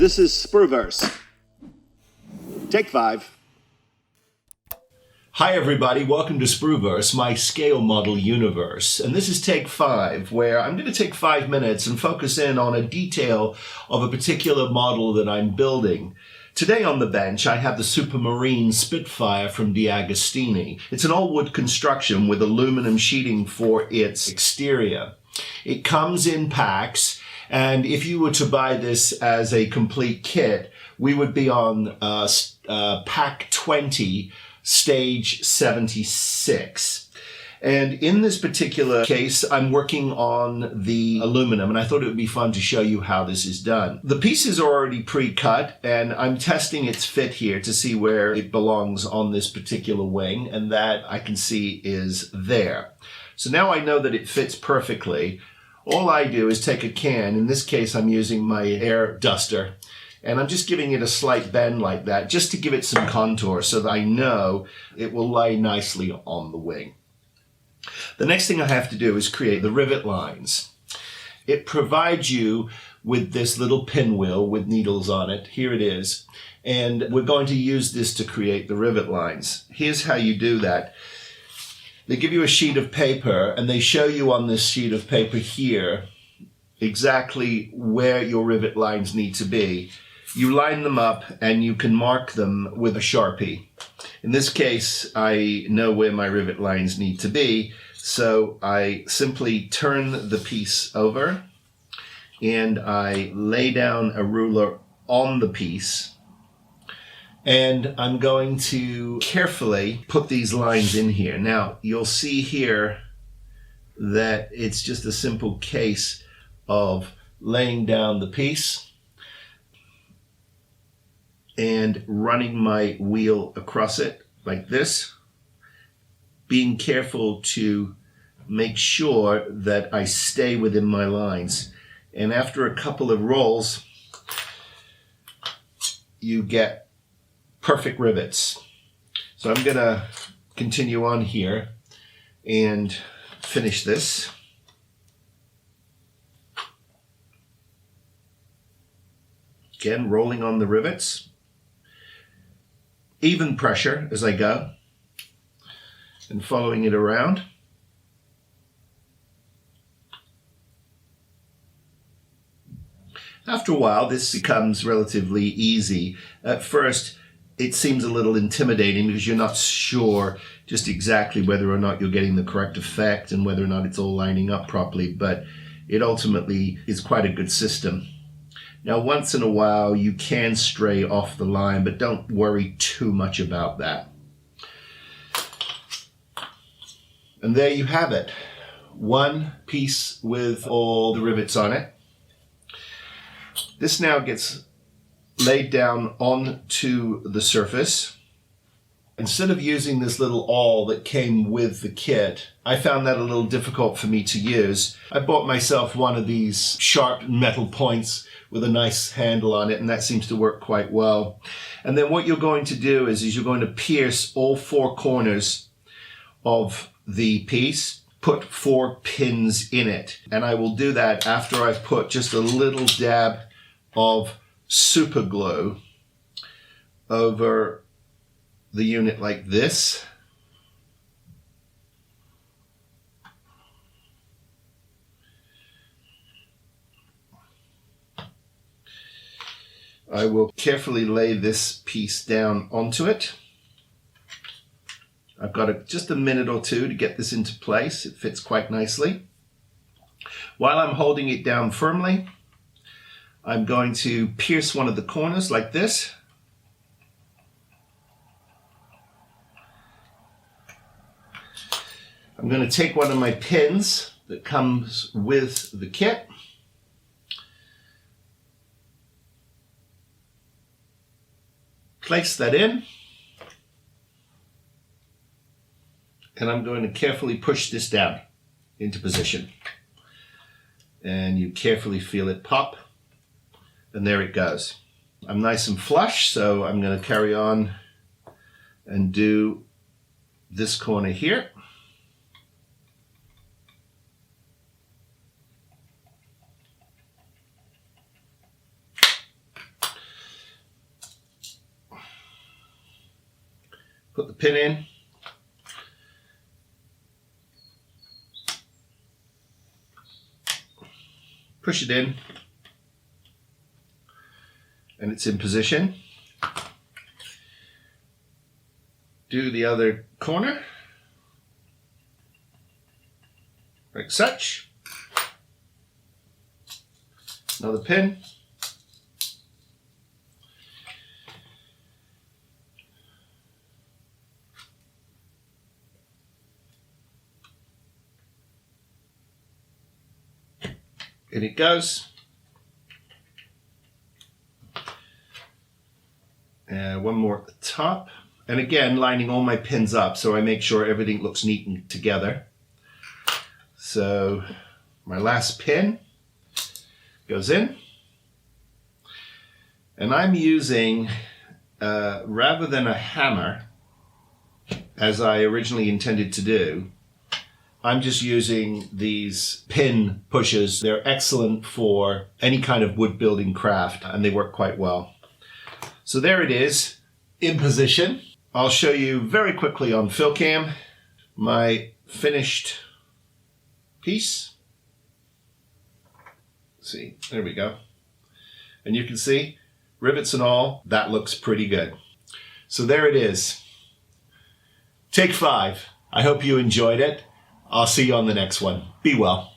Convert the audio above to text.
This is sprueVerse. Take 5. Hi everybody, welcome to sprueVerse, my scale model universe. And this is take 5, where I'm going to take 5 minutes and focus in on a detail of a particular model that I'm building. Today on the bench, I have the Supermarine Spitfire from D'Agostini. It's an all-wood construction with aluminum sheeting for its exterior. It comes in packs, and if you were to buy this as a complete kit, we would be on pack 20, stage 76. And in this particular case, I'm working on the aluminum, and I thought it would be fun to show you how this is done. The pieces are already pre-cut, and I'm testing its fit here to see where it belongs on this particular wing, and that I can see is there. So now I know that it fits perfectly. All I do is take a can, in this case I'm using my air duster, and I'm just giving it a slight bend like that, just to give it some contour so that I know it will lay nicely on the wing. The next thing I have to do is create the rivet lines. It provides you with this little pinwheel with needles on it. Here it is. And we're going to use this to create the rivet lines. Here's how you do that. They give you a sheet of paper, and they show you on this sheet of paper here exactly where your rivet lines need to be. You line them up and you can mark them with a Sharpie. In this case, I know where my rivet lines need to be, so I simply turn the piece over and I lay down a ruler on the piece, and I'm going to carefully put these lines in here. Now, you'll see here that it's just a simple case of laying down the piece and running my wheel across it like this, being careful to make sure that I stay within my lines. And after a couple of rolls, you get perfect rivets. So I'm going to continue on here and finish this. Again, rolling on the rivets. Even pressure as I go, and following it around. After a while, this becomes relatively easy. At first, it seems a little intimidating because you're not sure just exactly whether or not you're getting the correct effect and whether or not it's all lining up properly, but it ultimately is quite a good system. Now, once in a while, you can stray off the line, but don't worry too much about that. And there you have it. One piece with all the rivets on it. This now gets laid down onto the surface. Instead of using this little awl that came with the kit, I found that a little difficult for me to use. I bought myself one of these sharp metal points with a nice handle on it, and that seems to work quite well. And then what you're going to do is you're going to pierce all 4 corners of the piece, put 4 pins in it. And I will do that after I've put just a little dab of super glue over the unit like this. I will carefully lay this piece down onto it. I've got just a minute or two to get this into place. It fits quite nicely. While I'm holding it down firmly, I'm going to pierce one of the corners like this. I'm going to take one of my pins that comes with the kit. Place that in, and I'm going to carefully push this down into position. And you carefully feel it pop, and there it goes. I'm nice and flush, so I'm going to carry on and do this corner here. Put the pin in. Push it in. And it's in position. Do the other corner. Like such. Another pin. In it goes. One more at the top. And again, lining all my pins up so I make sure everything looks neat and together. So my last pin goes in. And I'm using, rather than a hammer, as I originally intended to do, I'm just using these pin pushers. They're excellent for any kind of wood building craft, and they work quite well. So there it is, in position. I'll show you very quickly on PhilCam my finished piece. Let's see, there we go. And you can see, rivets and all, that looks pretty good. So there it is. Take 5. I hope you enjoyed it. I'll see you on the next one. Be well.